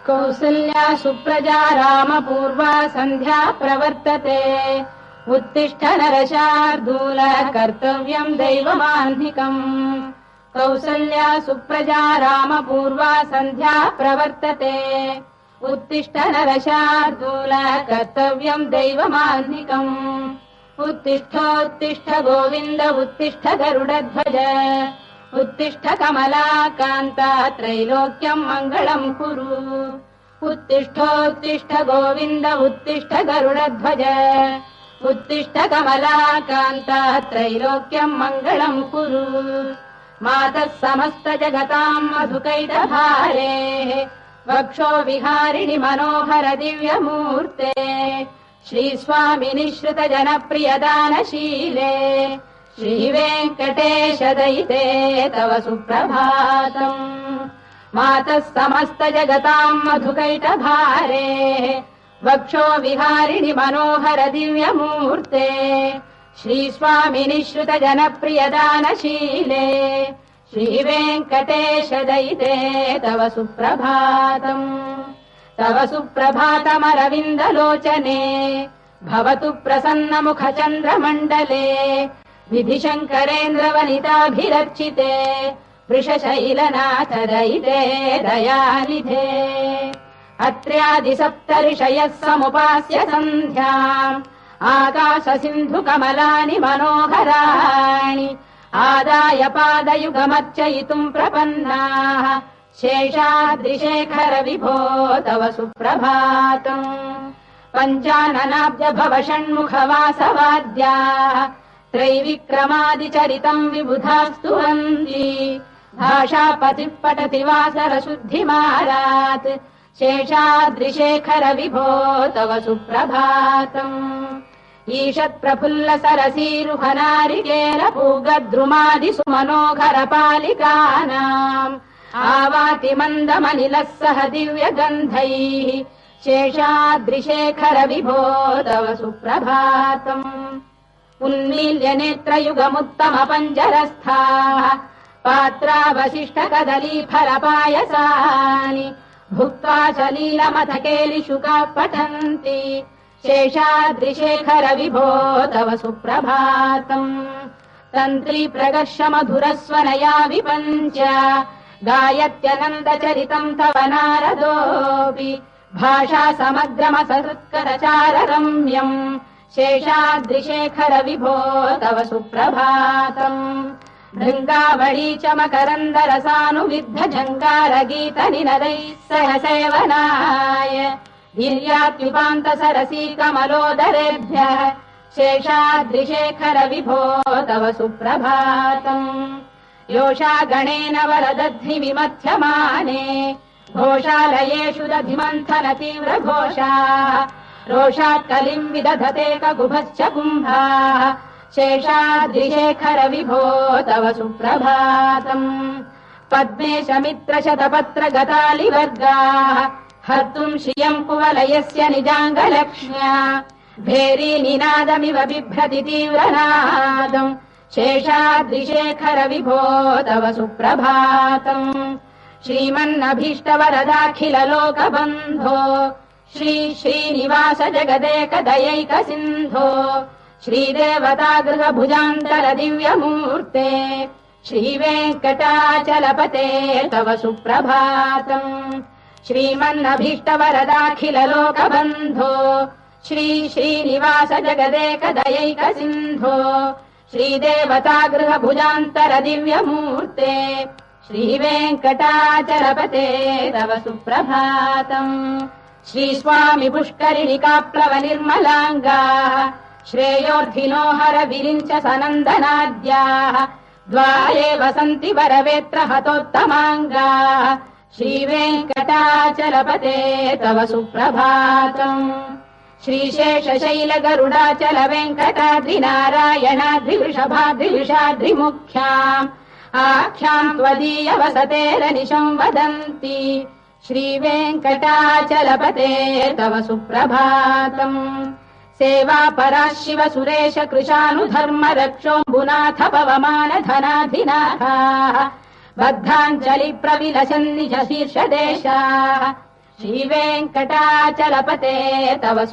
कौसल्या सुप्रजा रामपूर्वा सन्ध्या प्रवर्तते उत्तिष्ठ नरशार्दूल कर्तव्यम् दैवमाह्निकम् कौसल्या सुप्रजा रामपूर्वा सन्ध्या प्रवर्तते उत्तिष्ठ नरशार्दूल कर्तव्यम् दैवमाह्निकम् उत्तिष्ठोत्तिष्ठ गोविन्द उत्तिष्ठ गरुडध्वज उत्तिष्ठ कमलाकान्ता त्रैलोक्यम् मङ्गलम् कुरु उत्तिष्ठोत्तिष्ठ गोविन्द उत्तिष्ठ गरुडध्वज उत्तिष्ठ कमलाकान्ता त्रैलोक्यम् मङ्गलम् कुरु मातः समस्त जगताम् मधुकैटभारेः वक्षो विहारिणि मनोहर दिव्यमूर्ते श्रीस्वामिनि श्रुत जनप्रियदानशीले श्रीवेङ्कटेश दयिते तव सुप्रभातम् मातः समस्त जगताम् मधुकैटभारेः वक्षो विहारिणि मनोहर दिव्यमूर्ते श्रीस्वामिनि श्रुत जनप्रियदानशीले श्रीवेङ्कटेश दयिते तव सुप्रभातम् तव सुप्रभातमरविन्दलोचने भवतु प्रसन्नमुख चन्द्रमण्डले विधिशङ्करेन्द्रवनिताभिरर्चिते वृषशैलनाथ दयिते दयानिधे अत्र्यादिसप्तऋषयः समुपास्य सन्ध्याम् आकाश सिन्धु कमलानि मनोहराणि आदाय पादयुगमर्चयितुम् प्रपन्नाः शेषाद्रिशेखर विभो तव सुप्रभातम् पञ्चाननाब्ज भव षण्मुखवासवाद्याः त्रैविक्रमादिचरितम् विबुधास्तु वन्दी भाषापतिः पठति वासरशुद्धिमारात् शेषाद्रिशेखर विभो तव सुप्रभातम् ईषत्प्रफुल्ल सरसीरुहनारिकेल पूगद्रुमादि सुमनोहर पालिकानाम् आवाति मन्दमनिलः सह दिव्यगन्धैः शेषाद्रिशेखर विभो तव सुप्रभातम् उन्मील्य नेत्रयुगमुत्तम पञ्जरस्थाः पात्रावशिष्ट कदलीफलपायसानि भुक्त्वा सलीलमथ केलिशुकाः पठन्ति शेषाद्रिशेखर विभो तव सुप्रभातम् तन्त्री प्रगर्ष मधुरस्वनया विपञ्च गायत्यनन्दचरितम् तव नारदोऽपि भाषा समग्रमसहृत्करचार रम्यम् शेषाद्रिशेखर विभो तव सुप्रभातम् भृङ्गावळी च मकरन्दरसानुविद्ध झङ्कारगीतनिनदैः सह सेवनाय वीर्यात्युपान्त सरसी कमलोदरेभ्यः शेषाद्रिशेखर विभो तव सुप्रभातम् योषा गणेन वरदध्नि विमथ्यमाने घोषालयेषु दधिमन्थन तीव्र घोषाः रोषात् कलिम् विदधते ककुभश्च कुम्भाः शेषाद्रिशेखर विभो तव सुप्रभातम् पद्मेश मित्र शतपत्र गतालिवर्गाः हर्तुम् श्रियम् कुवलयस्य निजाङ्गलक्ष्म्या भेरी निनादमिव बिभ्रति तीव्रनादम् शेषाद्रिशेखर विभो तव सुप्रभातम् श्रीमन्नभीष्टवरदाखिल लोकबन्धो श्री श्रीनिवास जगदेक दयैक सिन्धो श्रीदेवतागृह भुजान्तर दिव्यमूर्ते श्रीवेङ्कटाचलपते तव सुप्रभातम् श्रीमन्नभीष्टवरदाखिल लोकबन्धो श्री श्रीनिवास जगदेक दयैक सिन्धो श्रीदेवतागृह भुजान्तर दिव्यमूर्ते श्रीवेङ्कटाचलपते तव सुप्रभातम् श्रीस्वामि पुष्करिणिकाप्लव निर्मलाङ्गाः श्रेयोर्धिनो हर विरिञ्च सनन्दनाद्याः द्वारे वसन्ति वरवेत्र हतोत्तमाङ्गाः श्रीवेङ्कटाचलपते तव सुप्रभातम् श्रीशेषशैल गरुडाचल वेङ्कटाद्रिनारायणाद्रिवृषभाद्रिवृषाद्रिमुख्याम् आख्याम् त्वदीय वसतेरनिशम् वदन्ति श्रीवेङ्कटाचलपते तव सुप्रभातम् सेवा परा शिव सुरेश कृशानुधर्म रक्षोऽम्बुनाथ पवमान धनाधिनाथाः बद्धाञ्जलि प्रविलसन्निज शीर्षदेशाः श्रीवेङ्कटाचलपते तव